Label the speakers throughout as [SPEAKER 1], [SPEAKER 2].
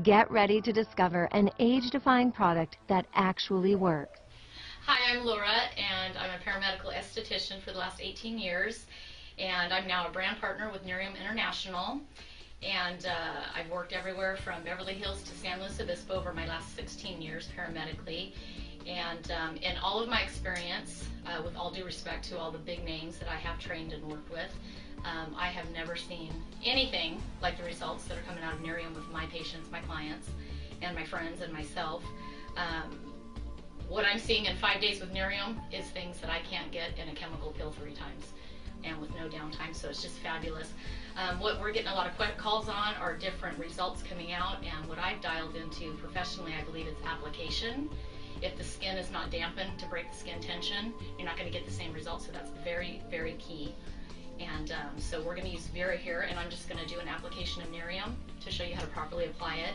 [SPEAKER 1] Get ready to discover an age-defying product that actually works.
[SPEAKER 2] Hi, I'm Laura, and I'm a paramedical esthetician for the last 18 years, and I'm now a brand partner with Nerium International, and I've worked everywhere from Beverly Hills to San Luis Obispo over my last 16 years paramedically, and in all of my experience, with all due respect to all the big names that I have trained and worked with, I have never seen anything like the results that are coming out of Nerium with my patients, my clients, and my friends and myself. What I'm seeing in 5 days with Nerium is things that I can't get in a chemical pill 3 times and with no downtime, so it's just fabulous. What we're getting a lot of calls on are different results coming out, and what I've dialed into professionally, I believe it's application. If the skin is not dampened to break the skin tension, you're not going to get the same results, so that's very, very key. And so we're going to use Vera here, and I'm just going to do an application of Nerium to show you how to properly apply it.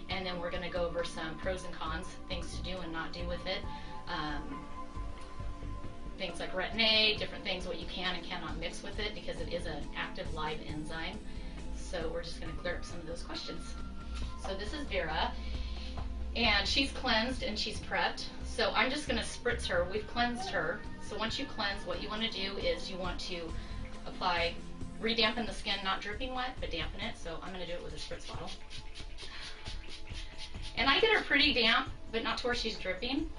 [SPEAKER 2] And then we're going to go over some pros and cons, things to do and not do with it. Things like retin-A, different things, what you can and cannot mix with it, because it is an active live enzyme. So we're just going to clear up some of those questions. So this is Vera, and she's cleansed and she's prepped. So I'm just going to spritz her. We've cleansed her. So once you cleanse, what you want to do is you want to apply, re-dampen the skin, not dripping wet, but dampen it. So I'm going to do it with a spritz bottle. And I get her pretty damp, but not to where she's dripping.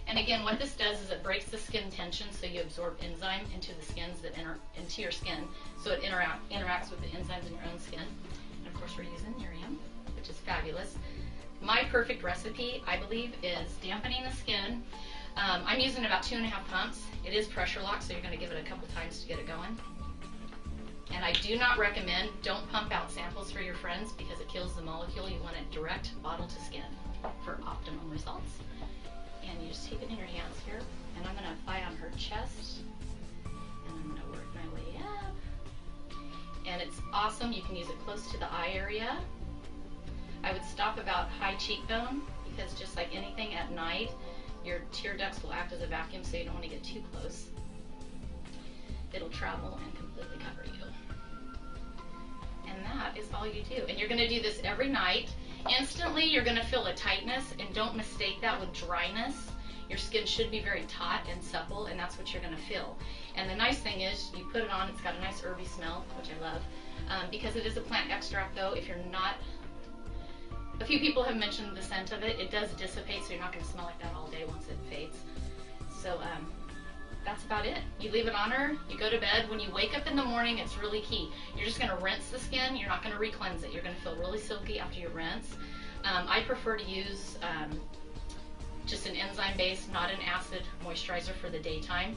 [SPEAKER 2] And again, what this does is it breaks the skin tension, so you absorb enzyme into the skins that into your skin, so it interacts with the enzymes in your own skin. And of course, we're using Nerium, which is fabulous. My perfect recipe, I believe, is dampening the skin. I'm using about 2.5 pumps. It is pressure locked, so you're going to give it a couple times to get it going. And I do not recommend, don't pump out samples for your friends because it kills the molecule. You want it direct bottle to skin for optimum results. And you just take it in your hands here, and I'm going to apply on her chest, and I'm going to work my way up. And it's awesome. You can use it close to the eye area. I would stop about high cheekbone, because just like anything at night, your tear ducts will act as a vacuum, so you don't want to get too close. It'll travel and completely cover you. And that is all you do. And you're going to do this every night. Instantly, you're going to feel a tightness, and don't mistake that with dryness. Your skin should be very taut and supple, and that's what you're going to feel. And the nice thing is, you put it on, it's got a nice herby smell, which I love. Because it is a plant extract, though, if you're not, a few people have mentioned the scent of it. It does dissipate, so you're not going to smell like that all day once it fades. So, that's about it. You leave it on her, you go to bed. When you wake up in the morning, it's really key. You're just going to rinse the skin. You're not going to re-cleanse it. You're going to feel really silky after you rinse. I prefer to use just an enzyme-based, not an acid moisturizer for the daytime,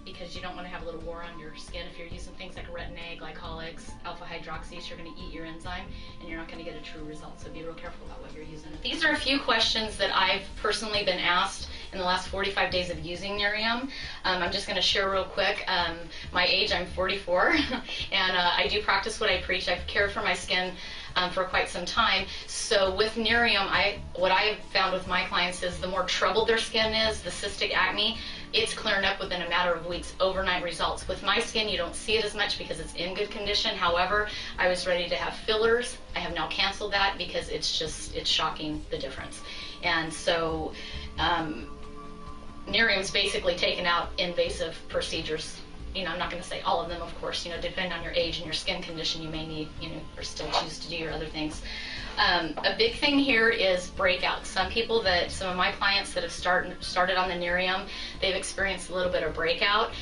[SPEAKER 2] because you don't want to have a little war on your skin. If you're using things like retin-A, glycolics, alpha hydroxys, you're going to eat your enzyme, and you're not going to get a true result. So be real careful about what you're using. These are a few questions that I've personally been asked in the last 45 days of using Nerium. I'm just going to share real quick. My age, I'm 44, and I do practice what I preach. I've cared for my skin for quite some time. So with Nerium, what I've found with my clients is the more troubled their skin is, the cystic acne, it's clearing up within a matter of weeks, overnight results. With my skin, you don't see it as much because it's in good condition. However, I was ready to have fillers. I have now canceled that because it's shocking the difference. And so Nerium's basically taken out invasive procedures. You know, I'm not going to say all of them, of course. You know, depending on your age and your skin condition, you may need, you know, or still choose to do your other things. A big thing here is breakouts. Some of my clients that have started on the Nerium, they've experienced a little bit of breakout.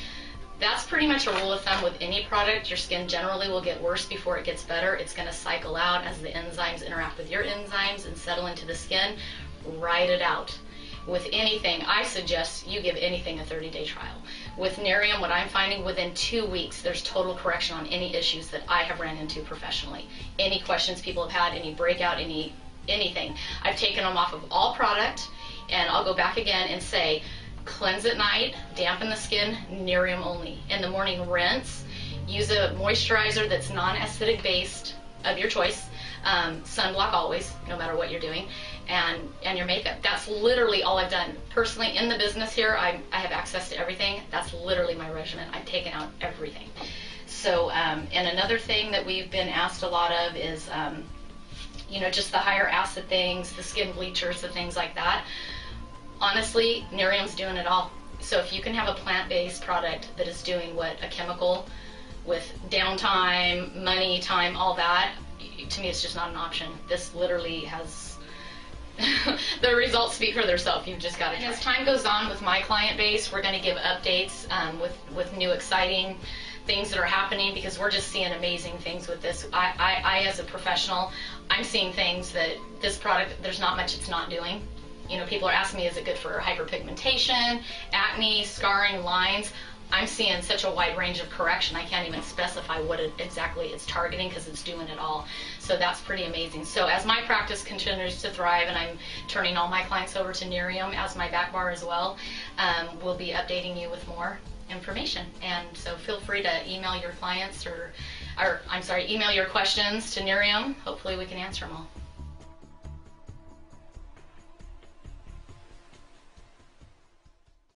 [SPEAKER 2] That's pretty much a rule of thumb with any product. Your skin generally will get worse before it gets better. It's going to cycle out as the enzymes interact with your enzymes and settle into the skin. Ride it out. With anything, I suggest you give anything a 30-day trial. With Nerium, what I'm finding, within 2 weeks, there's total correction on any issues that I have ran into professionally. Any questions people have had, any breakout, anything. I've taken them off of all product, and I'll go back again and say, cleanse at night, dampen the skin, Nerium only. In the morning, rinse. Use a moisturizer that's non-acidic based of your choice. Sunblock always, no matter what you're doing, and your makeup. That's literally all I've done. Personally, in the business here, I have access to everything. That's literally my regimen. I've taken out everything. So, and another thing that we've been asked a lot of is you know, just the higher acid things, the skin bleachers, the things like that. Honestly, Nerium's doing it all. So if you can have a plant-based product that is doing what a chemical with downtime, money, time, all that, to me it's just not an option. This literally has the results speak for themselves. You've just got to try. As time goes on with my client base, we're going to give updates with new exciting things that are happening, because we're just seeing amazing things with this. I as a professional, I'm seeing things that this product, there's not much it's not doing. You know, people are asking me, is it good for hyperpigmentation, acne, scarring, lines? I'm seeing such a wide range of correction, I can't even specify what exactly it's targeting, because it's doing it all. So that's pretty amazing. So as my practice continues to thrive, and I'm turning all my clients over to Nerium as my back bar as well, we'll be updating you with more information. And so feel free to email your clients, or I'm sorry, email your questions to Nerium. Hopefully we can answer them all.